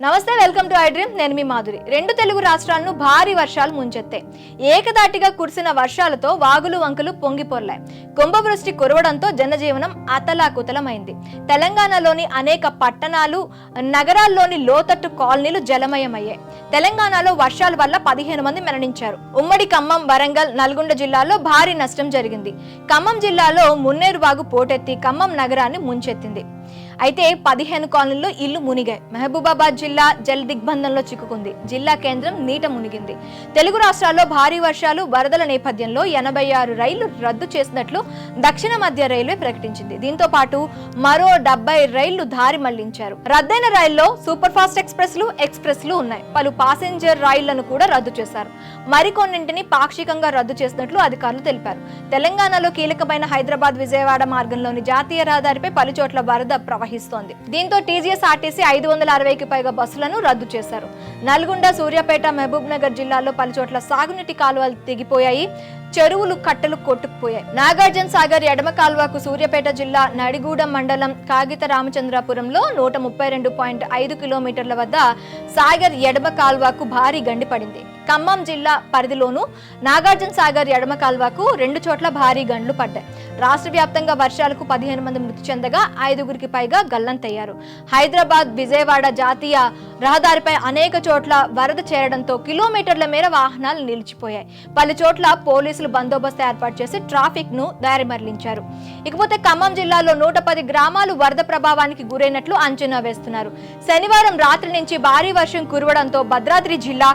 నమస్తే, welcome to I dream. నేను మీ మాధురి. రెండు తెలుగు రాష్ట్రాలను భారీ వర్షాలు ముంచెత్తాయి. ఏకదాటిగా కురిసిన వర్షాలతో వాగులు వంకలు పొంగిపొర్లాయి. కుంభవృష్టి కురవడంతో జనజీవనం అతలాకుతలమైంది. తెలంగాణలోని అనేక పట్టణాలు, నగరాల్లోని లోతట్టు కాలనీలు జలమయమయ్యాయి. తెలంగాణలో వర్షాల వల్ల 15 మంది మరణించారు. ఉమ్మడి ఖమ్మం, వరంగల్, నల్గొండ జిల్లాల్లో భారీ నష్టం జరిగింది. ఖమ్మం జిల్లాలో మున్నేరు వాగు పోటెత్తి ఖమ్మం నగరాన్ని ముంచెత్తింది. అయితే 15 కాలనీల్లో ఇల్లు మునిగాయి. మహబూబాబాద్ జిల్లా జల దిగ్బంధంలో చిక్కుకుంది. జిల్లా కేంద్రం నీట మునిగింది. తెలుగు రాష్ట్రాల్లో భారీ వర్షాలు, వరదల నేపథ్యంలో 86 రైళ్లు రద్దు చేసినట్లు దక్షిణ మధ్య రైల్వే ప్రకటించింది. దీంతో పాటు మరో 70 రైళ్లు దారి మళ్లించారు. రద్దయిన రైల్లో సూపర్ ఫాస్ట్ ఎక్స్ప్రెస్లు ఉన్నాయి. పలు పాసెంజర్ రైళ్లను కూడా రద్దు చేశారు. మరికొన్నింటిని పాక్షికంగా రద్దు చేసినట్లు అధికారులు తెలిపారు. తెలంగాణలో కీలకమైన హైదరాబాద్ విజయవాడ మార్గంలోని జాతీయ రహదారిపై పలుచోట్ల వరద ప్రవహిస్తోంది. దీంతో టీజీఎస్ఆర్టీసీ 560కి పైగా బస్సులను రద్దు చేశారు. నల్గొండ, సూర్యాపేట, మహబూబ్ నగర్ జిల్లాలో పలుచోట్ల సాగునీటి కాలువలు తెగిపోయాయి. చెరువులు, కట్టలు కొట్టుకుపోయాయి. నాగార్జున సాగర్ ఎడమ కాల్వకు సూర్యాపేట జిల్లా నడిగూడెం మండలం కాగిత రామచంద్రాపురంలో 132.5 కిలోమీటర్ల వద్ద సాగర్ ఎడమ కాల్వకు భారీ గండి పడింది. ఖమ్మం జిల్లా పరిధిలోనూ నాగార్జున సాగర్ ఎడమ కాల్వకు 2 చోట్ల భారీ గండ్లు పడ్డాయి. రాష్ట్ర వ్యాప్తంగా వర్షాలకు 15 మంది మృతి చెందగా 5గురికి పైగా గల్లంతయ్యారు. హైదరాబాద్ విజయవాడ జాతీయ రహదారిపై అనేక చోట్ల వరద చేరడంతో కిలోమీటర్ల మేర వాహనాలు నిలిచిపోయాయి. పలు చోట్ల పోలీసులు బందోబస్తు ఏర్పాటు చేసి ట్రాఫిక్ ను దారి మరలించారు. ఇకపోతే ఖమ్మం జిల్లాలో 110 గ్రామాలు వరద ప్రభావానికి గురైనట్లు అంచనా వేస్తున్నారు. శనివారం రాత్రి నుంచి భారీ వర్షం కురవడంతో భద్రాద్రి జిల్లా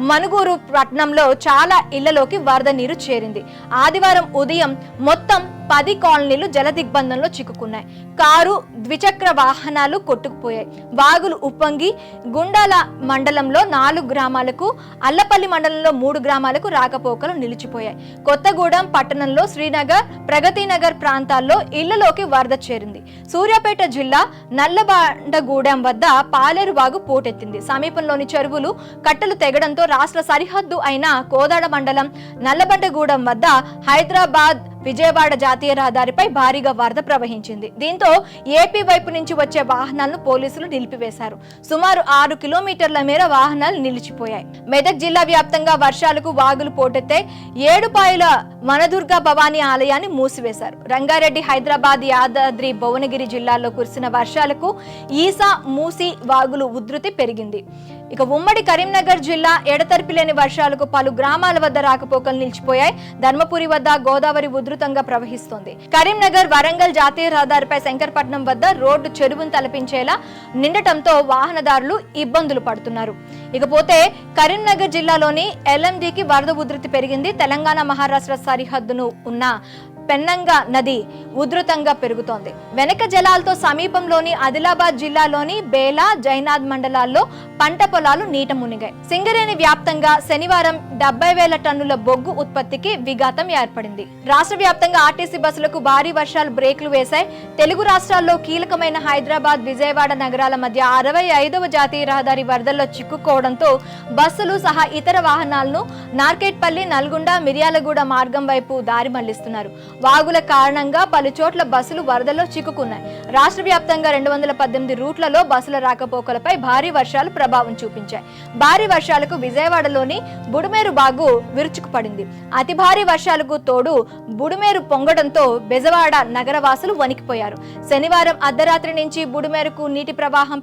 మనుగూరు పట్టణంలో చాలా ఇళ్లలోకి వరద నీరు చేరింది. ఆదివారం ఉదయం మొత్తం 10 కాలనీలు జల దిగ్బంధంలో చిక్కుకున్నాయి. కారు, ద్విచక్ర వాహనాలు కొట్టుకుపోయాయి. వాగులు ఉప్పొంగి గుండాల మండలంలో 4 గ్రామాలకు, అల్లపల్లి మండలంలో 3 గ్రామాలకు రాకపోకలు నిలిచిపోయాయి. కొత్తగూడెం పట్టణంలో శ్రీనగర్, ప్రగతినగర్ ప్రాంతాల్లో ఇళ్లలోకి వరద చేరింది. సూర్యాపేట జిల్లా నల్లబండగూడెం వద్ద పాలేరు వాగు పోటెత్తింది. సమీపంలోని చెరువులు, కట్టలు తెగడంతో రాష్ట్ర సరిహద్దు అయిన కోదాడ మండలం నల్లబండగూడెం వద్ద హైదరాబాద్ విజయవాడ జాతీయ రహదారిపై భారీగా వరద ప్రవహించింది. దీంతో ఏపీ వైపు నుంచి వచ్చే వాహనాలను పోలీసులు నిలిపివేశారు. సుమారు 6 కిలోమీటర్ల మేర వాహనాలు నిలిచిపోయాయి. మెదక్ జిల్లా వ్యాప్తంగా వర్షాలకు వాగులు పోటెత్తాయి. ఏడుపాయల వనదుర్గ భవానీ ఆలయాన్ని మూసివేశారు. రంగారెడ్డి, హైదరాబాద్, యాదాద్రి భువనగిరి జిల్లాల్లో కురిసిన వర్షాలకు ఈసా, మూసి వాగులు ఉధృతి పెరిగింది. ఇక ఉమ్మడి కరీంనగర్ జిల్లా ఎడతెరిపి లేని వర్షాలకు పలు గ్రామాల వద్ద రాకపోకలు నిలిచిపోయాయి. ధర్మపురి వద్ద గోదావరి ఉధృతంగా ప్రవహిస్తోంది. కరీంనగర్, వరంగల్ జాతీయ రహదారిపై శంకర్పట్నం వద్ద రోడ్డు చెరువును తలపించేలా నిండటంతో వాహనదారులు ఇబ్బందులు పడుతున్నారు. ఇకపోతే కరీంనగర్ జిల్లాలోని ఎల్ఎండికి వరద ఉధృతి పెరిగింది. తెలంగాణ, మహారాష్ట్ర సరిహద్దును ఉన్న పెన్నంగ నది ఉధృతంగా పెరుగుతోంది. వెనక జలాలతో సమీపంలోని ఆదిలాబాద్ జిల్లాలోని బేలా, జైనాద్ మండలాల్లో పంట పొలాలు నీట మునిగాయి. సింగరేణి వ్యాప్తంగా శనివారం 70,000 టన్నుల బొగ్గు ఉత్పత్తికి విఘాతం ఏర్పడింది. రాష్ట్ర వ్యాప్తంగా ఆర్టీసీ బస్సులకు భారీ వర్షాలు బ్రేకులు వేశాయి. తెలుగు రాష్ట్రాల్లో కీలకమైన హైదరాబాద్, విజయవాడ నగరాల మధ్య 65వ జాతీయ రహదారి వరదల్లో చిక్కుకోవడంతో బస్సులు సహా ఇతర వాహనాలను నార్కెట్పల్లి, నల్గొండ, మిర్యాలగూడ మార్గం వైపు దారి మళ్లిస్తున్నారు. వాగుల కారణంగా పలు చోట్ల బస్సులు వరదల్లో చిక్కుకున్నాయి. రాష్ట్ర వ్యాప్తంగా 218 రూట్లలో బస్సుల రాకపోకలపై భారీ వర్షాలు ప్రభావం చూపించాయి. భారీ వర్షాలకు విజయవాడలోని బుడుమేరు వాగు విరుచుకుపడింది. అతి భారీ వర్షాలకు తోడు బుడుమేరు పొంగడంతో బెజవాడ నగరవాసులు వణికిపోయారు. శనివారం అర్ధరాత్రి నుంచి బుడుమేరుకు నీటి ప్రవాహం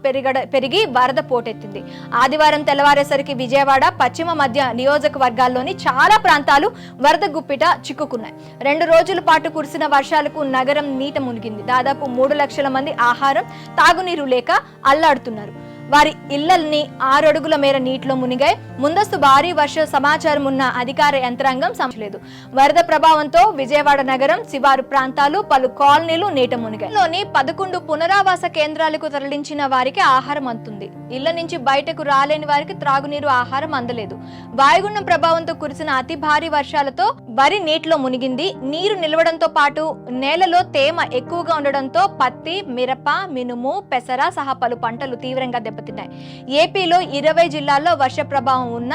పెరిగి వరద పోటెత్తింది. ఆదివారం తెల్లవారేసరికి విజయవాడ, పశ్చిమ మధ్య నియోజకవర్గాల్లోని చాలా ప్రాంతాలు వరద గుప్పిట చిక్కుకున్నాయి. 2 రోజుల పాటు కురిసిన వర్షాలకు నగరం నీట మునిగింది. దాదాపు 3 లక్షల మంది ఆహారం, తాగునీరు లేక అల్లాడుతున్నారు. వారి ఇళ్లల్ని 6 అడుగుల మేర నీటిలో మునిగాయి. ముందస్తు భారీ వర్ష సమాచారం ఉన్న అధికార యంత్రాంగం సంచలేదు. వరద ప్రభావంతో విజయవాడ నగరం శివారు ప్రాంతాలు, పలు కాలనీలు నీట మునిగాయి. లోని 11 పునరావాస కేంద్రాలకు తరలించిన వారికి ఆహారం అందుతుంది. ఇళ్ల నుంచి బయటకు రాలేని వారికి త్రాగునీరు, ఆహారం అందలేదు. వాయుగుండం ప్రభావంతో కురిసిన అతి భారీ వర్షాలతో వరి నీటిలో మునిగింది. నీరు నిలవడంతో పాటు నేలలో తేమ ఎక్కువగా ఉండడంతో పత్తి, మిరప, మినుము, పెసర సహా పలు పంటలు తీవ్రంగా దెబ్బతిన్నాయి. ఏపీలో 20 జిల్లాల్లో వర్ష ప్రభావం ఉన్న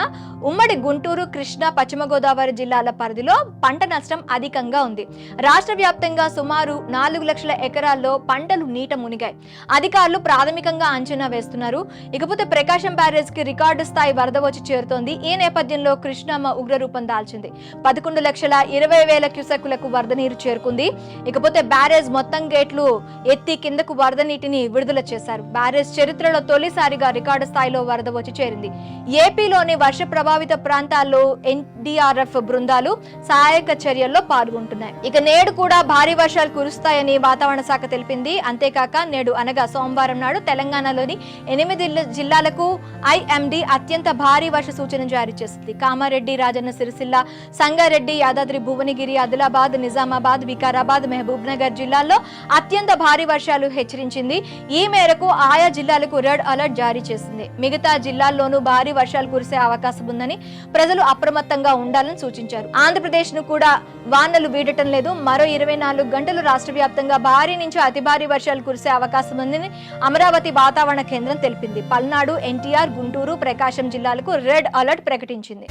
ఉమ్మడి గుంటూరు, కృష్ణా, పశ్చిమ గోదావరి జిల్లాల పరిధిలో పంట నష్టం అధికంగా ఉంది. రాష్ట్ర వ్యాప్తంగా సుమారు 4 లక్షల ఎకరాల్లో పంటలు నీట మునిగాయి. అధికారులు ప్రాథమికంగా అంచనా వేస్తున్నారు. ఇకపోతే ప్రకాశం బ్యారేజ్ కి రికార్డు స్థాయి వరద వచ్చి చేరుతోంది. ఈ నేపథ్యంలో కృష్ణమ్మ ఉగ్రరూపం దాల్చింది. 11,20,000 క్యూసెక్కులకు వరద నీరు చేరుకుంది. ఇకపోతే బ్యారేజ్ మొత్తం గేట్లు ఎత్తి కిందకు వరద నీటిని విడుదల చేశారు. బ్యారేజ్ చరిత్రలో తొలిసారిగా రికార్డు స్థాయిలో వరద వచ్చి చేరింది. ఏపీలోని వర్ష ప్రభావిత ప్రాంతాల్లో ఎన్డీఆర్ఎఫ్ బృందాలు సహాయక చర్యల్లో పాల్గొంటున్నాయి. ఇక నేడు కూడా భారీ వర్షాలు కురుస్తాయని వాతావరణ శాఖ తెలిపింది. అంతేకాక నేడు అనగా సోమవారం నాడు తెలంగాణలోని 8 జిల్లాలకు ఐఎండీ అత్యంత భారీ వర్ష సూచన జారీ చేసింది. కామారెడ్డి, రాజన్న సిరిసిల్ల, సంగారెడ్డి, యాదాద్రి భువనగిరి, ఆదిలాబాద్, నిజామాబాద్, వికారాబాద్, మహబూబ్ నగర్ జిల్లాల్లో అత్యంత భారీ వర్షాలు హెచ్చరించింది. ఈ మేరకు ఆయా జిల్లాలకు రెడ్ అలర్ట్ జారీ చేసింది. మిగతా జిల్లాల్లోనూ భారీ వర్షాలు కురిసే అవకాశం ఉందని ప్రజలు అప్రమత్తంగా ఉండాలని సూచించారు. ఆంధ్రప్రదేశ్ ను కూడా వానలు వీడటం లేదు. మరో 24 గంటలు రాష్ట్ర వ్యాప్తంగా భారీ నుంచి అతి భారీ వర్షాలు కురిసే అవకాశం ఉందని అమరావతి వాతావరణ కేంద్రం తెలిపింది. పల్నాడు, ఎన్టీఆర్, గుంటూరు, ప్రకాశం జిల్లాలకు రెడ్ అలర్ట్ ప్రకటించింది.